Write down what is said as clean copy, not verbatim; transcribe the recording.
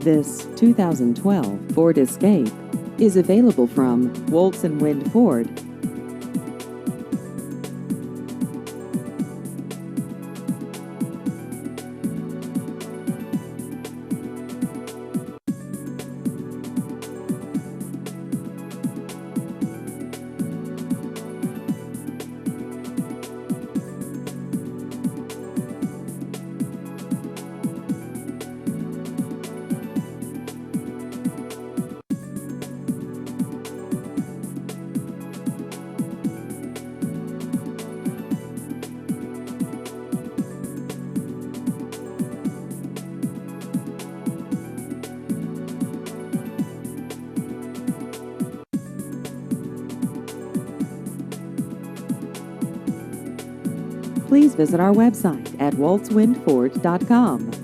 This 2012 Ford Escape is available from Woltz and Wind Ford. Please visit our website at woltzwindford.com.